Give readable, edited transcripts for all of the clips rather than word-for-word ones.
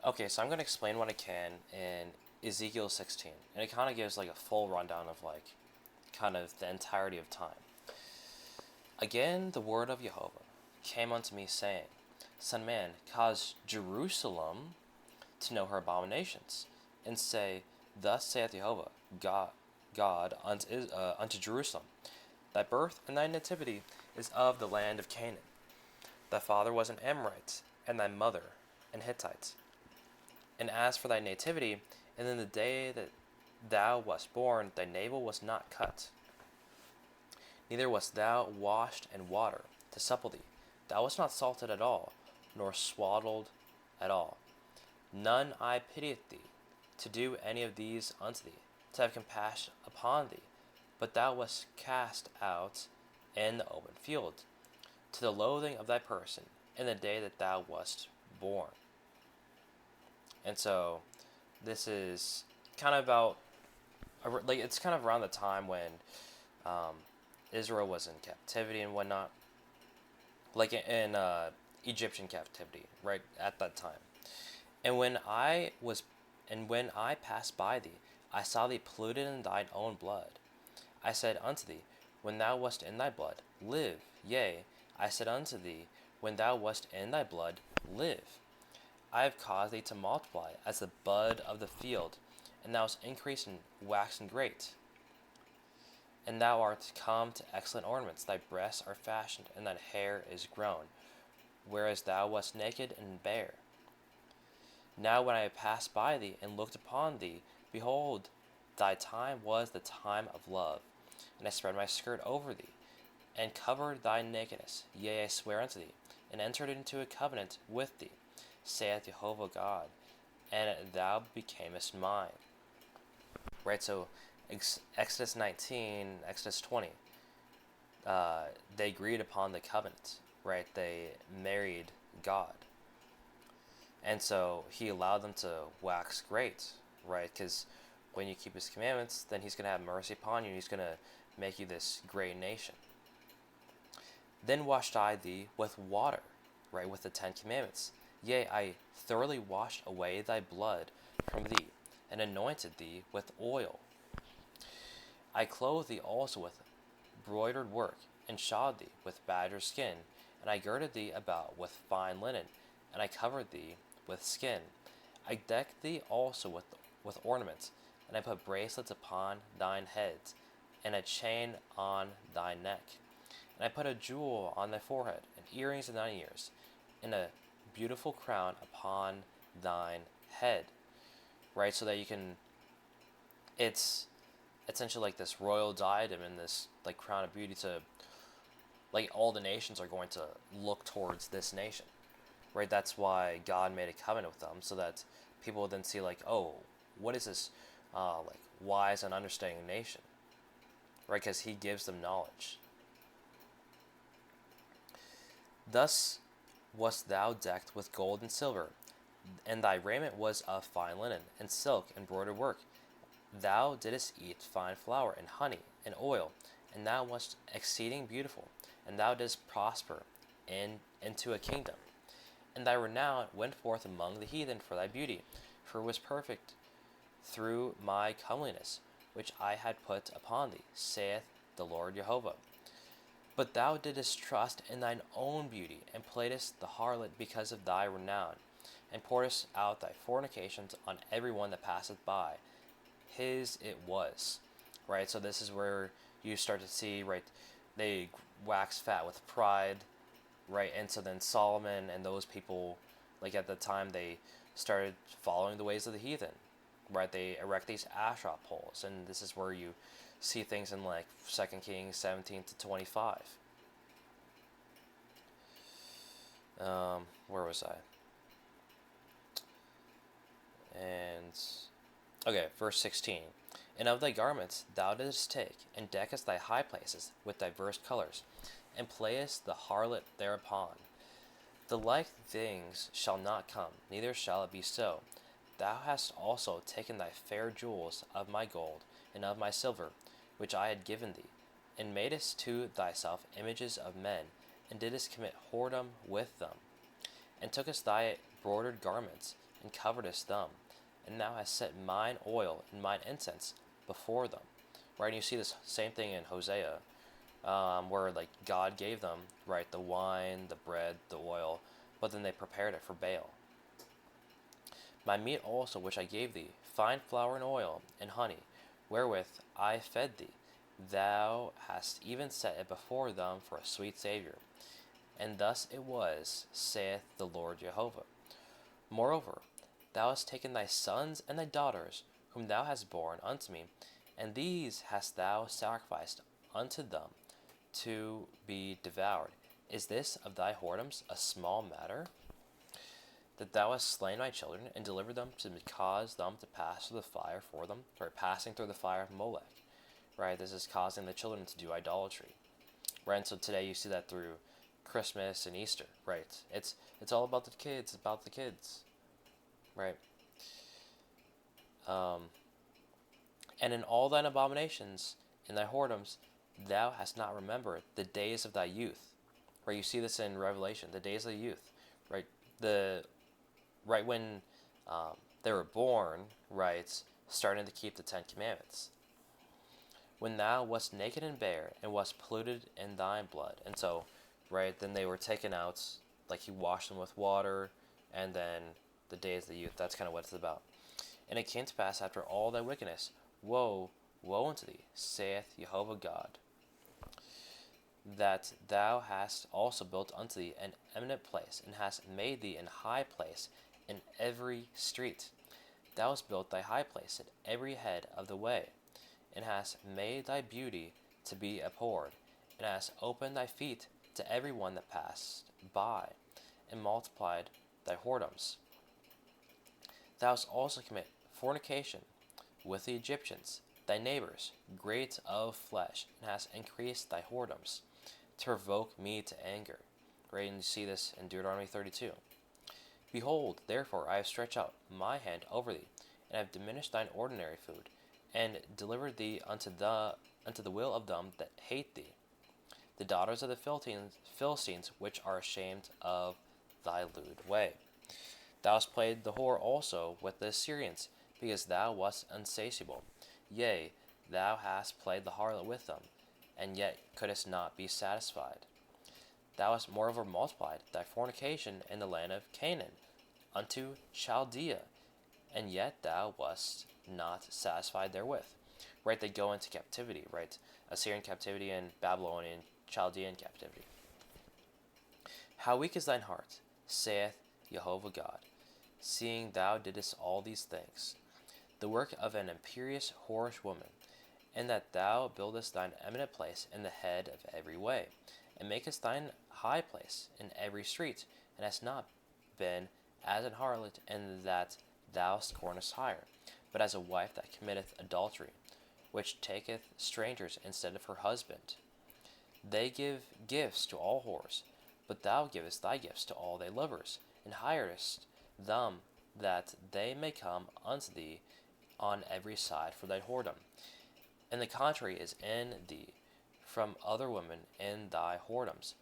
Okay, so I'm going to explain what I can in Ezekiel 16, and it kind of gives like a full rundown of like kind of the entirety of time. Again, the word of Jehovah came unto me, saying, Son man, cause Jerusalem to know her abominations, and say, Thus saith Jehovah, God unto Jerusalem, Thy birth and thy nativity is of the land of Canaan. Thy father was an Amorite, and thy mother an Hittite. And as for thy nativity, and in the day that thou wast born, thy navel was not cut, neither wast thou washed in water to supple thee. Thou wast not salted at all, nor swaddled at all. None eye pitieth thee, to do any of these unto thee, to have compassion upon thee. But thou wast cast out in the open field, to the loathing of thy person, in the day that thou wast born. And so, this is kind of about, like, it's kind of around the time when um, Israel was in captivity and whatnot, like in Egyptian captivity, right at that time. And when I passed by thee, I saw thee polluted in thine own blood. I said unto thee, when thou wast in thy blood, live. Yea, I said unto thee, when thou wast in thy blood, live. I have caused thee to multiply as the bud of the field, and thou hast increased and waxen great. And thou art come to excellent ornaments, thy breasts are fashioned, and thine hair is grown, whereas thou wast naked and bare. Now when I passed by thee and looked upon thee, behold, thy time was the time of love. And I spread my skirt over thee, and covered thy nakedness. Yea, I swear unto thee, and entered into a covenant with thee, saith Jehovah God, and thou becamest mine. Right, so Exodus 19, Exodus 20, they agreed upon the covenant, right? They married God. And so he allowed them to wax great, right? Because when you keep his commandments, then he's going to have mercy upon you, and he's going to make you this great nation. Then washed I thee with water, right? With the 10 commandments. Yea, I thoroughly washed away thy blood from thee, and anointed thee with oil. I clothed thee also with broidered work, and shod thee with badger skin, and I girded thee about with fine linen, and I covered thee with skin. I decked thee also with ornaments, and I put bracelets upon thine heads, and a chain on thy neck. And I put a jewel on thy forehead, and earrings in thine ears, and a beautiful crown upon thine head. Right? So that you can, it's essentially like this royal diadem and this like crown of beauty to, like, all the nations are going to look towards this nation. Right? That's why God made a covenant with them, so that people would then see, like, oh, what is this, like, wise and understanding nation? Right? Because he gives them knowledge. Thus wast thou decked with gold and silver, and thy raiment was of fine linen, and silk, and broidered work. Thou didst eat fine flour, and honey, and oil, and thou wast exceeding beautiful, and thou didst prosper into a kingdom. And thy renown went forth among the heathen for thy beauty, for it was perfect through my comeliness, which I had put upon thee, saith the Lord Jehovah. But thou didst trust in thine own beauty, and playedst the harlot because of thy renown, and pouredst out thy fornications on every one that passeth by. His it was. Right? So this is where you start to see, right, they wax fat with pride, right? And so then Solomon and those people, like at the time, they started following the ways of the heathen, right? They erect these Asherah poles, and this is where you see things in like 2 Kings 17 to 25. Where was I? And okay, verse 16. And of thy garments thou didst take, and deckest thy high places with diverse colors, and playest the harlot thereupon. The like things shall not come, neither shall it be so. Thou hast also taken thy fair jewels of my gold and of my silver, which I had given thee, and madest to thyself images of men, and didst commit whoredom with them, and tookest thy broidered garments, and coveredest them, and thou hast set mine oil and mine incense before them. Right, and you see this same thing in Hosea, where like God gave them right the wine, the bread, the oil, but then they prepared it for Baal. My meat also which I gave thee, fine flour and oil and honey, wherewith I fed thee, thou hast even set it before them for a sweet savour. And thus it was, saith the Lord Jehovah. Moreover, thou hast taken thy sons and thy daughters, whom thou hast borne unto me, and these hast thou sacrificed unto them to be devoured. Is this of thy whoredoms a small matter? That thou hast slain my children, and delivered them to cause them to pass through the fire for them, or passing through the fire of Molech. Right, this is causing the children to do idolatry. Right, and so today you see that through Christmas and Easter. Right, it's all about the kids, about the kids. Right. And in all thine abominations, in thy whoredoms, thou hast not remembered the days of thy youth. Right, you see this in Revelation, the days of the youth. Right, when they were born. Right, starting to keep the 10 Commandments. When thou wast naked and bare, and wast polluted in thine blood. And so, right, then they were taken out, like he washed them with water, and then the days of the youth, that's kind of what it's about. And it came to pass after all thy wickedness, woe, woe unto thee, saith Jehovah God, that thou hast also built unto thee an eminent place, and hast made thee an high place in every street. Thou hast built thy high place at every head of the way, and hast made thy beauty to be abhorred, and hast opened thy feet to every one that passed by, and multiplied thy whoredoms. Thou hast also committed fornication with the Egyptians, thy neighbors, great of flesh, and hast increased thy whoredoms, to provoke me to anger. Right, and you see this in Deuteronomy 32. Behold, therefore, I have stretched out my hand over thee, and have diminished thine ordinary food, and delivered thee unto the will of them that hate thee, the daughters of the Philistines, which are ashamed of thy lewd way. Thou hast played the whore also with the Assyrians, because thou wast unsatiable. Yea, thou hast played the harlot with them, and yet couldst not be satisfied. Thou hast moreover multiplied thy fornication in the land of Canaan unto Chaldea, and yet thou wast not satisfied therewith. Right, they go into captivity, right? Assyrian captivity and Babylonian, Chaldean captivity. How weak is thine heart, saith Jehovah God, seeing thou didst all these things, the work of an imperious whorish woman, and that thou buildest thine eminent place in the head of every way, and makest thine high place in every street, and hast not been as an harlot, and that thou scornest hire, but as a wife that committeth adultery, which taketh strangers instead of her husband. They give gifts to all whores, but thou givest thy gifts to all thy lovers, and hirest them that they may come unto thee on every side for thy whoredom. And the contrary is in thee from other women in thy whoredoms,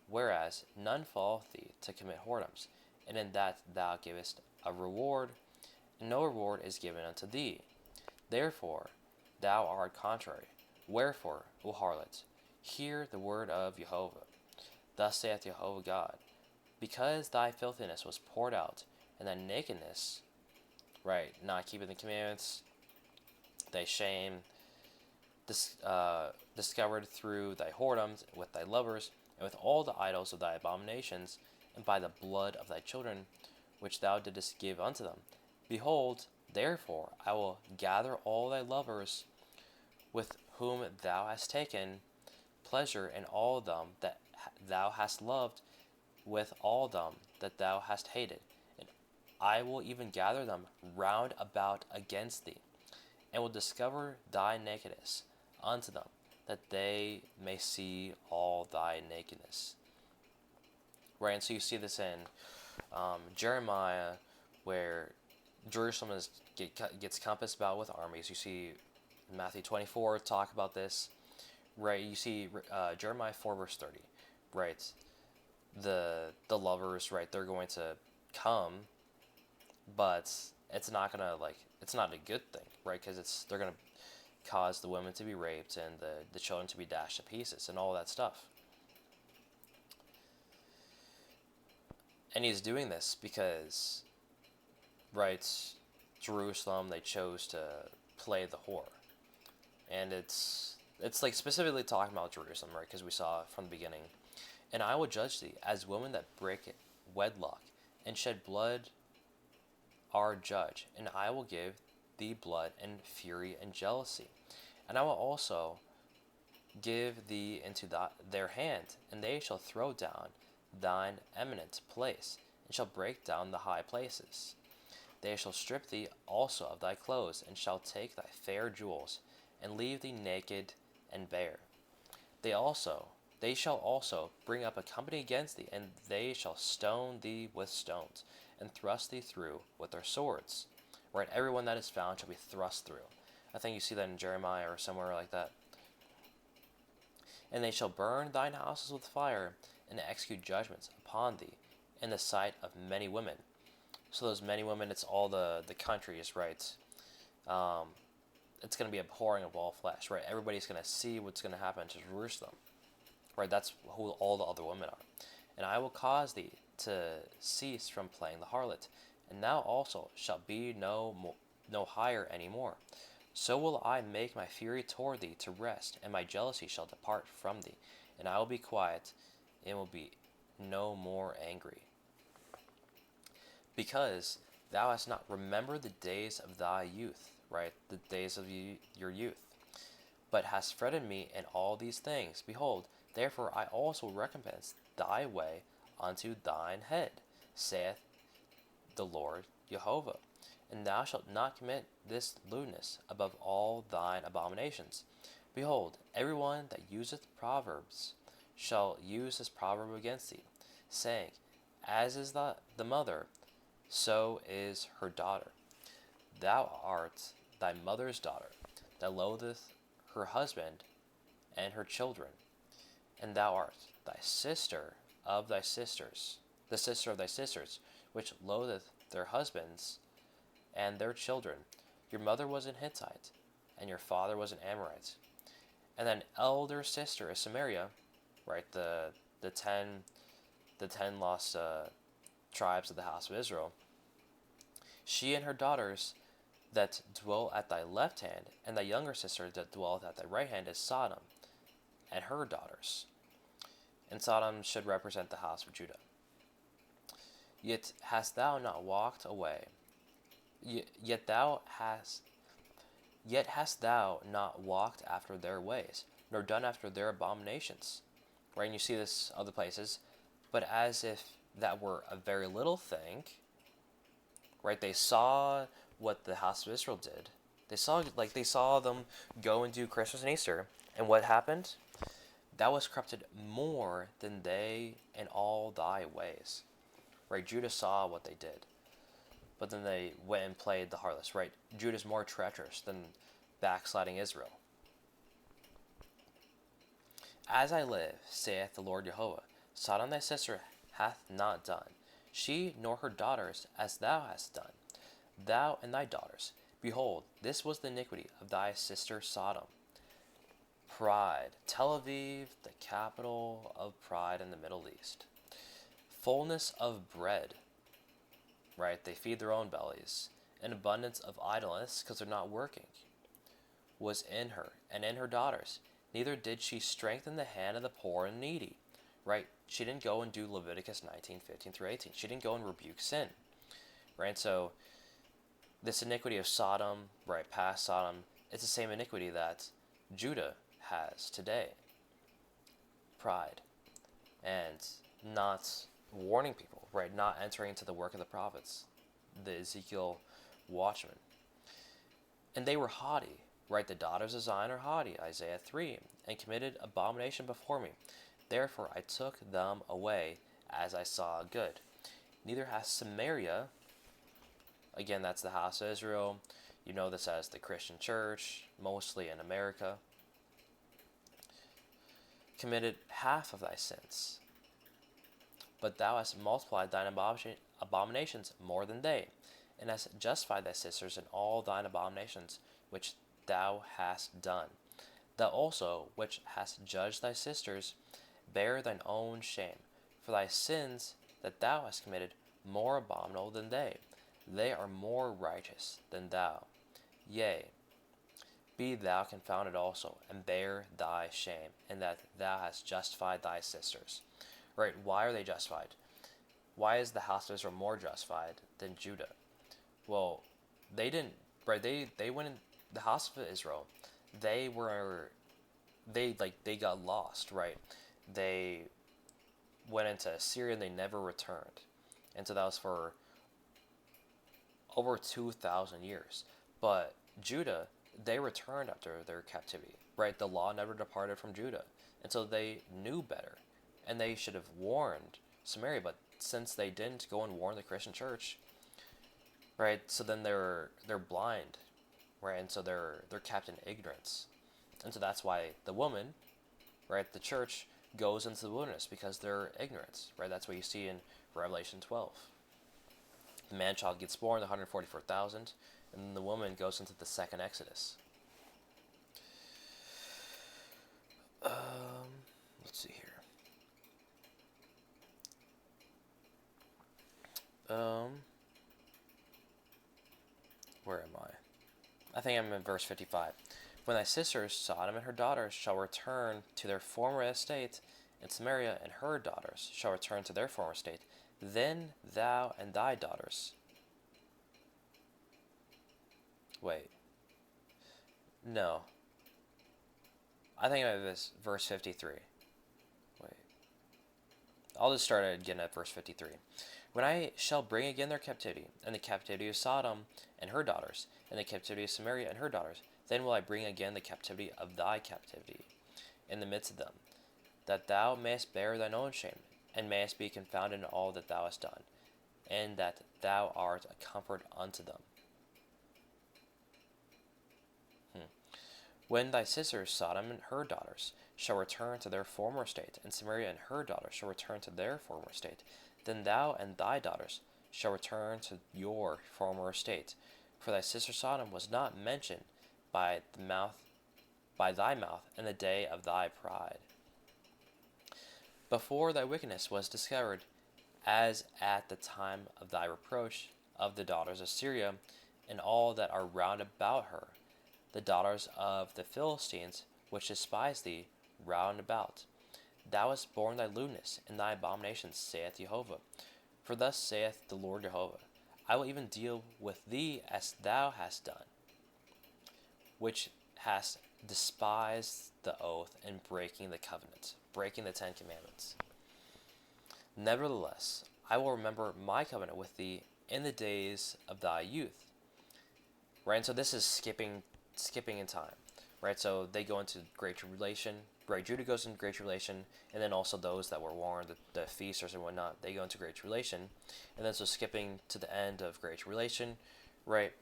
whereas none falleth thee to commit whoredoms, and in that thou givest a reward, and no reward is given unto thee. Therefore thou art contrary. Wherefore, O harlot, hear the word of Jehovah. Thus saith Jehovah God, because thy filthiness was poured out, and thy nakedness, right, not keeping the commandments, thy shame, discovered through thy whoredoms with thy lovers, and with all the idols of thy abominations, and by the blood of thy children, which thou didst give unto them. Behold, therefore, I will gather all thy lovers with whom thou hast taken pleasure, and all them that thou hast loved, with all them that thou hast hated, and I will even gather them round about against thee, and will discover thy nakedness unto them, that they may see all thy nakedness. Right, and so you see this in Jeremiah, where Jerusalem gets compassed about with armies. You see Matthew 24 talk about this. Right, you see Jeremiah 4 verse 30. Right, the lovers, right, they're going to come, but it's not a good thing, right? Because they're gonna cause the women to be raped and the children to be dashed to pieces and all that stuff. And he's doing this because, right, Jerusalem, they chose to play the whore. And it's like specifically talking about Jerusalem, right? Because we saw from the beginning. And I will judge thee as women that break wedlock and shed blood are judge, and I will give thee blood and fury and jealousy. And I will also give thee into their hand, and they shall throw down thine eminent place, and shall break down the high places. They shall strip thee also of thy clothes, and shall take thy fair jewels, and leave thee naked and bare. They shall also bring up a company against thee, and they shall stone thee with stones, and thrust thee through with their swords. Right, everyone that is found shall be thrust through. I think you see that in Jeremiah or somewhere like that. And they shall burn thine houses with fire, and execute judgments upon thee in the sight of many women. So those many women, it's all the countries, right? It's going to be a pouring of all flesh, right? Everybody's going to see what's going to happen to Jerusalem, right? That's who all the other women are. And I will cause thee to cease from playing the harlot, and thou also shalt be no higher any more. So will I make my fury toward thee to rest, and my jealousy shall depart from thee, and I will be quiet, and will be no more angry. Because thou hast not remembered the days of thy youth, right? The days of your youth, but hast fretted me in all these things. Behold, therefore I also recompense thy way unto thine head, saith the Lord Jehovah. And thou shalt not commit this lewdness above all thine abominations. Behold, every one that useth proverbs shall use this proverb against thee, saying, As is the mother, so is her daughter. Thou art thy mother's daughter, that loatheth her husband and her children. And thou art thy sister of thy sisters, the sister of thy sisters, which loatheth their husbands and their children. Your mother was an Hittite, and your father was an Amorite. And thine elder sister is Samaria, right? The ten lost tribes of the house of Israel. She and her daughters that dwell at thy left hand, and thy younger sister that dwelleth at thy right hand is Sodom, and her daughters. And Sodom should represent the house of Judah. Yet hast thou not walked away, yet hast thou not walked after their ways, nor done after their abominations. Right, and you see this other places, but as if that were a very little thing, right? They saw what the house of Israel did. They saw them go and do Christmas and Easter, and what happened? That was corrupted more than they in all thy ways. Right? Judah saw what they did, but then they went and played the harlots. Right? Judah's more treacherous than backsliding Israel. As I live, saith the Lord Jehovah, Sodom thy sister hath not done, she nor her daughters as thou hast done, thou and thy daughters. Behold, this was the iniquity of thy sister Sodom. Pride, Tel Aviv, the capital of pride in the Middle East. Fullness of bread, right? They feed their own bellies. An abundance of idleness because they're not working was in her and in her daughters. Neither did she strengthen the hand of the poor and needy, right? She didn't go and do Leviticus 19:15-18. She didn't go and rebuke sin, right? So this iniquity of Sodom, right, past Sodom, it's the same iniquity that Judah has today. Pride and not warning people, right? Not entering into the work of the prophets, the Ezekiel watchmen. And they were haughty, right? The daughters of Zion are haughty, Isaiah 3, and committed abomination before me. Therefore I took them away as I saw good. Neither has Samaria, again, that's the house of Israel. You know this as the Christian church, mostly in America, committed half of thy sins. But thou hast multiplied thine abominations more than they, and hast justified thy sisters in all thine abominations which thou hast done. Thou also, which hast judged thy sisters, bear thine own shame, for thy sins that thou hast committed more abominable than they. They are more righteous than thou. Yea, be thou confounded also, and bear thy shame, in that thou hast justified thy sisters. Right? Why are they justified? Why is the house of Israel more justified than Judah? Well, they didn't. Right? They went in the house of Israel. They were they got lost. Right? They went into Assyria and they never returned, and so that was for over 2,000 years. But Judah, they returned after their captivity, right? The law never departed from Judah. And so they knew better. And they should have warned Samaria, but since they didn't go and warn the Christian church, right? So then they're blind, right? And so they're kept in ignorance. And so that's why the woman, right, the church goes into the wilderness because they're ignorant, right? That's what you see in Revelation 12. The man child gets born, the 144,000, and then the woman goes into the second Exodus. Let's see here. Where am I? I think I'm in verse 55. When thy sisters, Sodom and her daughters, shall return to their former estate, and Samaria and her daughters shall return to their former state, then thou and thy daughters. Wait. No. I think I have this verse 53. Wait. I'll just start again at verse 53. When I shall bring again their captivity, and the captivity of Sodom and her daughters, and the captivity of Samaria and her daughters, then will I bring again the captivity of thy captivity in the midst of them, that thou mayest bear thine own shame, and mayest be confounded in all that thou hast done, and that thou art a comfort unto them. When thy sisters, Sodom and her daughters, shall return to their former state, and Samaria and her daughters shall return to their former state, then thou and thy daughters shall return to your former state. For thy sister Sodom was not mentioned by thy mouth in the day of thy pride, before thy wickedness was discovered, as at the time of thy reproach of the daughters of Syria, and all that are round about her, the daughters of the Philistines, which despise thee round about. Thou hast borne thy lewdness and thy abominations, saith Jehovah. For thus saith the Lord Jehovah, I will even deal with thee as thou hast done, which hast despised the oath and breaking the covenant, breaking the 10 Commandments. Nevertheless, I will remember my covenant with thee in the days of thy youth. Right, and so this is skipping in time, right? So they go into Great Tribulation, right? Judah goes into Great Tribulation, and then also those that were warned, the feasters and whatnot, they go into Great Tribulation, and then so skipping to the end of Great Tribulation, right?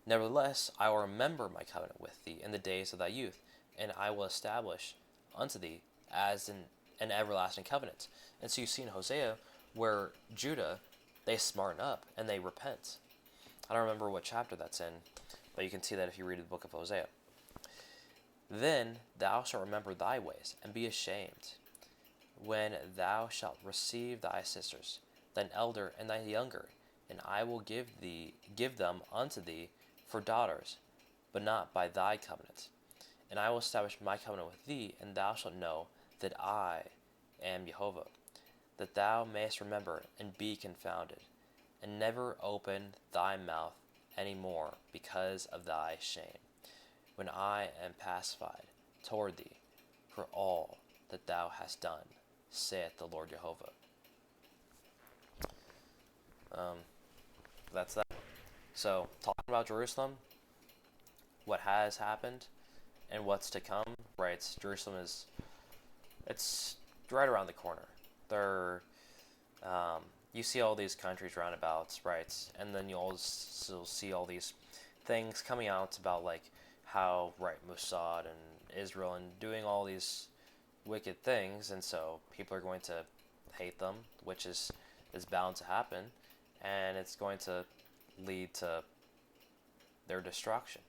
Nevertheless, I will remember my covenant with thee in the days of thy youth, and I will establish unto thee as an everlasting covenant. And so you see in Hosea where Judah, they smarten up and they repent. I don't remember what chapter that's in, but you can see that if you read the book of Hosea. Then thou shalt remember thy ways, and be ashamed, when thou shalt receive thy sisters, thine elder and thy younger, and I will give them unto thee for daughters, but not by thy covenant. And I will establish my covenant with thee, and thou shalt know that I am Jehovah, that thou mayest remember and be confounded, and never open thy mouth any more because of thy shame, when I am pacified toward thee for all that thou hast done, saith the Lord Jehovah. That's that. So, talking about Jerusalem, what has happened, and what's to come, right? Jerusalem it's right around the corner. You see all these countries roundabouts, right? And then you'll also see all these things coming out about like how, right, Mossad and Israel and doing all these wicked things, and so people are going to hate them, which is bound to happen. and it's going to lead to their destruction.